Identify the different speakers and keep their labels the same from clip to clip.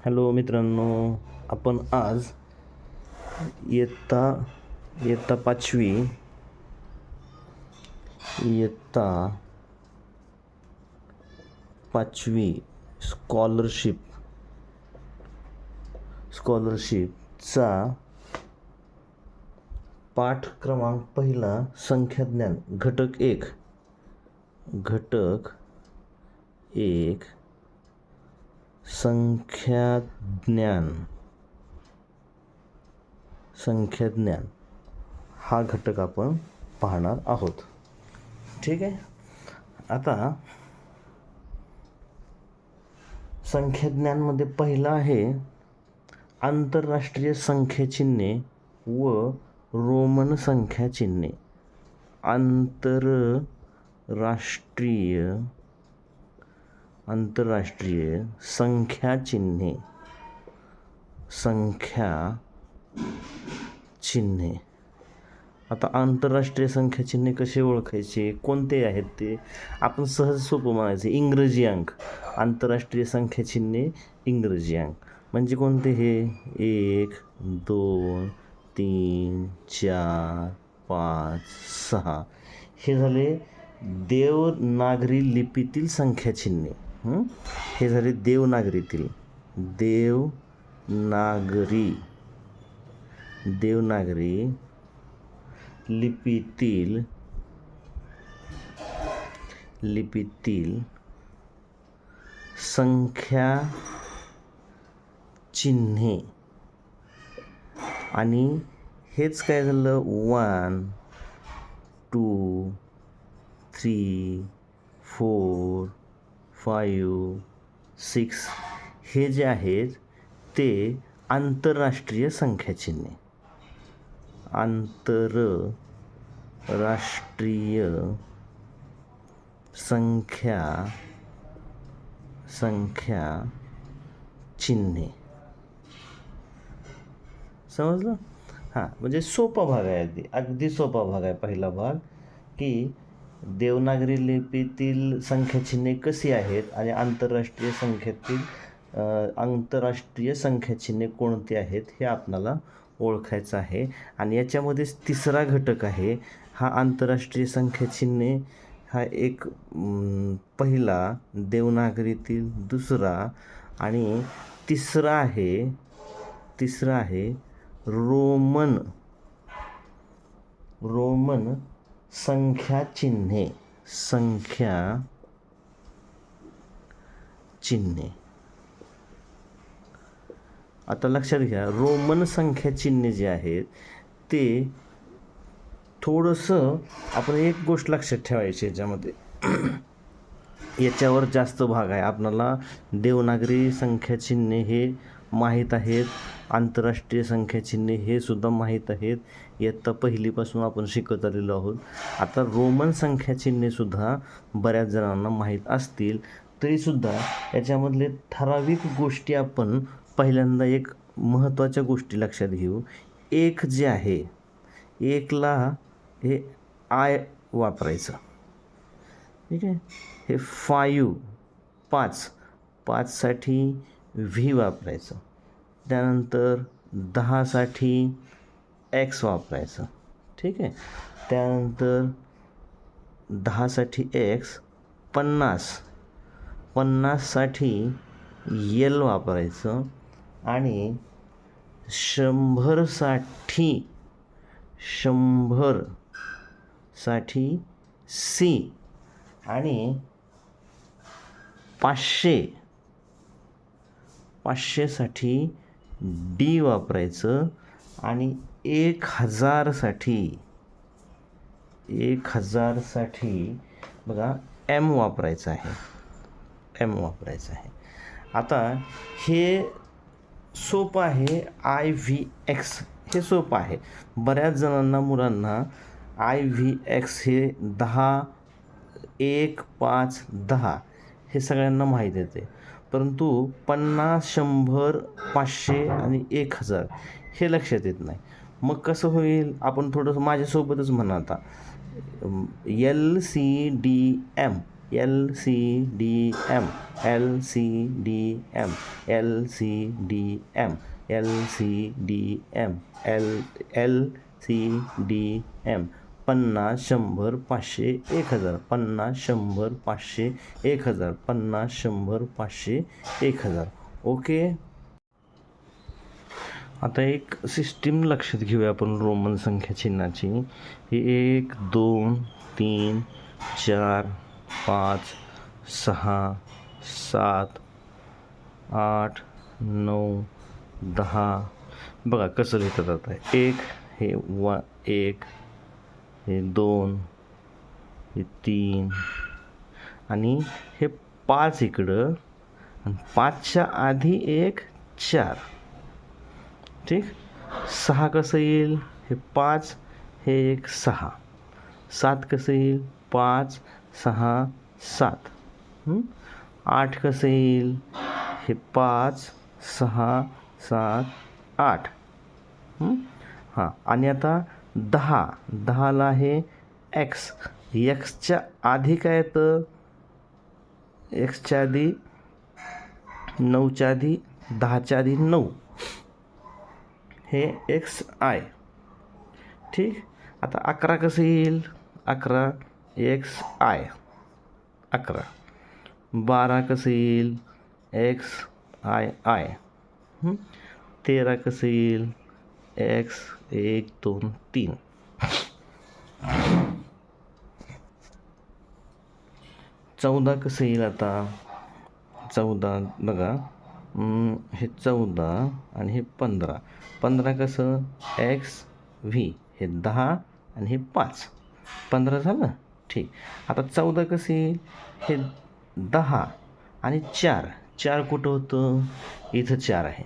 Speaker 1: Hello मित्रांनो, आपण आज इयत्ता पाचवी स्कॉलरशिपचा पाठ क्रमांक पहिला संख्याज्ञान घटक एक संख्याज्ञान हा घटक आपण पाहणार आहोत. ठीक आहे. आता संख्याज्ञानमध्ये पहिला आहे आंतरराष्ट्रीय संख्याचिन्हे व रोमन संख्याचिन्हे. आंतरराष्ट्रीय संख्याचिन्हे. आता आंतरराष्ट्रीय संख्याचिन्हे कसे ओळखायचे, कोणते आहेत ते आपण सहज सोपं म्हणायचे. इंग्रजी अंक. आंतरराष्ट्रीय संख्याचिन्हे इंग्रजी अंक म्हणजे कोणते हे 1 2 3 4 5 6 हे झाले देवनागरी लिपीतील संख्याचिन्हे. हे झाले देवनागरी लिपीतील संख्याचिन्हे. आणि हेच काय झालं 1 2 3 4 5 6 हे जे आहेत ते आंतरराष्ट्रीय संख्याचिन्हे. आंतरराष्ट्रीय संख्याचिन्हे. समजलं? हां, म्हणजे सोपा भाग आहे, अगदी सोपा भाग आहे. पहिला भाग की देवनागरी लिपीतील संख्याचिन्हे कशी आहेत आणि आंतरराष्ट्रीय संख्याचिन्हे कोणती आहेत हे आपल्याला ओळखायचं आहे. आणि याच्यामध्येच तिसरा घटक आहे हा आंतरराष्ट्रीय संख्याचिन्हे. हा एक पहिला देवनागरीतील, दुसरा आणि तिसरा आहे रोमन संख्याचिन्हे. आता लक्षात घ्या, रोमन संख्याचिन्हे जे आहेत ते थोडंसं आपण एक गोष्ट लक्षात ठेवायची याच्यामध्ये. याच्यावर जास्त भाग आहे. आपल्याला देवनागरी संख्याचिन्हे हे माहीत आहेत, आंतरराष्ट्रीय संख्याचिन्हे हे सुद्धा माहीत आहेत. इयत्ता पहिलीपासून आपण शिकत आलेलो आहोत. आता रोमन संख्याचिन्हे सुद्धा बऱ्याच जणांना माहीत असतील, तरीसुद्धा याच्यामधले ठराविक गोष्टी आपण पहिल्यांदा एक महत्त्वाच्या गोष्टी लक्षात घेऊ. एक जे आहे, एकला हे आय वापरायचं. ठीक आहे. हे 5 साठी व्ही वापरायचं. त्यानंतर 10 साठी एक्स वापरायचं. ठीक आहे. त्यानंतर 10 साठी एक्स, 50 साठी एल वापरायचं आणि 100 साठी सी आणि 500 साठी डी वापरायचं आणि 1000 साठी बघा एम वापरायचं आहे. आता हे सोपं आहे. IVX हे सोपं आहे. बऱ्याच जणांना, मुलांना IVX हे 10 1 5 10 हे सगळ्यांना माहीत येते, परंतु 50 100 500 आणि 1000 हे लक्षात येत नाही. मग कसं होईल? आपण थोडंसं माझ्यासोबतच म्हणा. आता LCDM LCDM LCDM LCDM LCDM LCDM 50 100 500 1000 50 100 500 1000 50 100 500 1000. Okay. आता एक सिस्टीम लक्षात घेऊया आपण रोमन संख्या चिन्हाची. ही 1 2 3 4 5 6 7 8 9 10. बघा कसं लिहितात आता. 1 हे 1 हे 2 हे 3 आणि हे 5 इकडं आणि 5च्या आधी एक 4. ठीक. 6 कसं येईल? हे 5 हे एक 6. 7 कसं येईल? 5 6 7. 8 कसं येईल? हे 5 6 7 8. हां. आणि आता 10ला आहे एक्स. एक्सच्या आधी काय येतं? एक्सच्या आधी 9च्या आधी 10च्या आधी 9 हे एक्स आय. ठीक. आता 11 कसं येईल? 11 एक्स आय 11. 12 कसं येईल? X I I. 13 कसं येईल? एक्स 1 2 3. 14 कसं येईल आता? 14 बघा, हे 14 आणि हे 15. 15 कसं? X V. हे 10 आणि हे 5. 15 झालं. ठीक. आता 14 कसं येईल? हे 10 आणि 4. 4 कुठं होतं? इथं 4 आहे.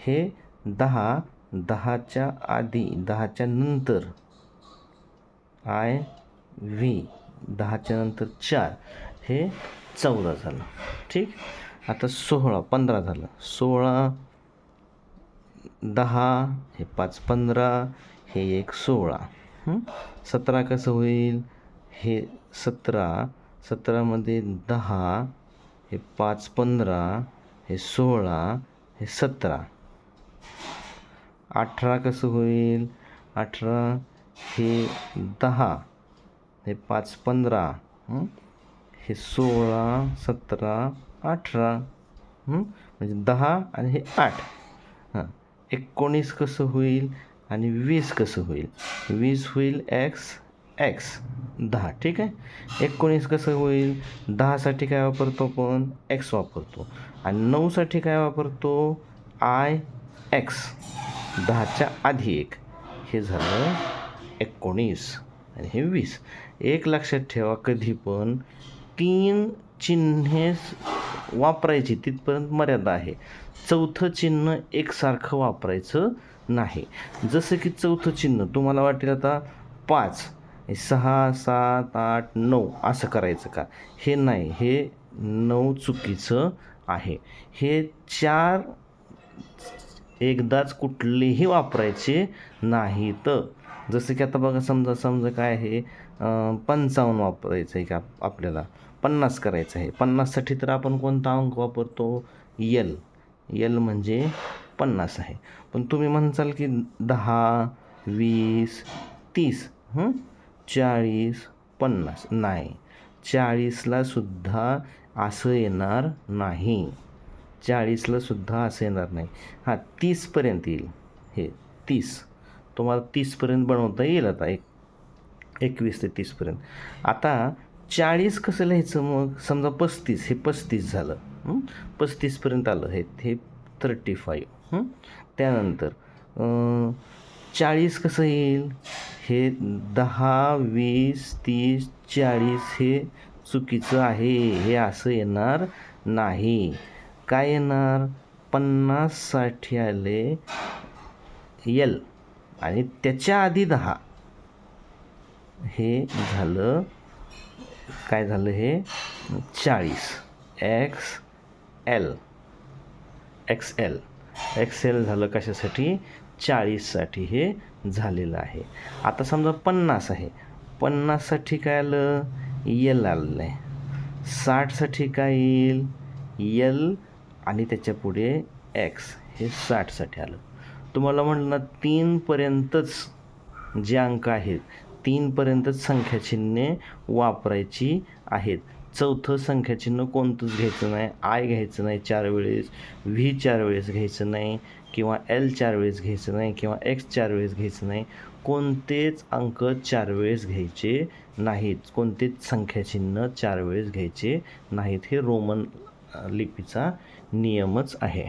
Speaker 1: हे 10 10च्या आधी 10च्या नंतर आय व्ही 10च्या नंतर 4 हे 14 झालं. ठीक. आता 16 15 झालं. 16 10 हे 5 15 हे 1 16. 17 कसं होईल? हे 17 17मध्ये 10 हे 5 15 हे 16 हे 17. 18 कसं होईल? 18 हे 10 हे 5 15 हे 16 17 18. म्हणजे 10 आणि हे 8. 19 कसं होईल? आणि 20 कसं होईल? 20 होईल एक्स एक्स 10. ठीक आहे. 19 कसं होईल? 10साठी काय वापरतो आपण? एक्स वापरतो. आणि 9साठी काय वापरतो? आय एक्स 10च्या आधी 1. हे झालं 19 आणि हे 20. एक लक्षात ठेवा, कधी पण 3 चिन्हे वापरायची तिथपर्यंत मर्यादा आहे. चौथं चिन्ह एकसारखं वापरायचं नाही. जसं की चौथं चिन्ह तुम्हाला वाटेल आता 5 6 7 8 9 असं करायचं का? हे नाही. हे 9 चुकीचं आहे. हे 4 एकदाच कुठलेही वापरायचे नाहीत. जसं की आता बघा, समजा काय आहे, 55 वापरायचं आहे का आपल्याला? 50 करायचं आहे. 50साठी तर आपण कोणता अंक वापरतो? यल. यल म्हणजे 50 आहे. पण तुम्ही म्हणसाल की 10 20 30 40 50. नाही. 40ला सुद्धा असं येणार नाही. 40ला सुद्धा असं येणार नाही. 30पर्यंत येईल. हे 30 तुम्हाला 30पर्यंत बनवता येईल. आता 21 ते 30पर्यंत. आता 40 कसं लिहायचं मग? समजा 35 हे 35 झालं. 35पर्यंत आलं. हे 35. त्यानंतर 40 कसं येईल? हे 10 20 30 40 हे चुकीचं आहे. हे असं येणार नाही. काय येणार? 50साठी आले यल आणि त्याच्या आधी 10. हे झालं काय झालं? हे 40 एक्स एल एक्सएल एक्सएल झालं. कशासाठी? 40साठी हे झालेलं आहे. आता समजा 50 आहे. 50साठी काय आलं? यल आलेलं आहे. 60साठी काय येईल, L आणि त्याच्या पुढे X, हे 60साठी आलं. तुम्हाला म्हटलं ना 3पर्यंतच जे अंक आहेत 3पर्यंतच संख्याचिन्हे वापरायची आहेत. चौथं संख्याचिन्ह कोणतंच घ्यायचं नाही. आय घ्यायचं नाही 4 वेळेस, व्ही 4 वेळेस घ्यायचं नाही, किंवा L 4 वेळेस घ्यायचं नाही, किंवा X 4 वेळेस घ्यायचं नाही. कोणतेच अंक 4 वेळेस घ्यायचे नाहीत, कोणतेच संख्याचिन्ह 4 वेळेस घ्यायचे नाहीत. हे रोमन लिपीचा नियमच आहे.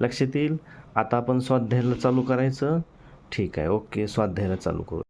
Speaker 1: लक्षात येईल. आता आपण स्वाध्यायाला चालू करायचं. ठीक आहे, ओके, स्वाध्यायाला चालू करू.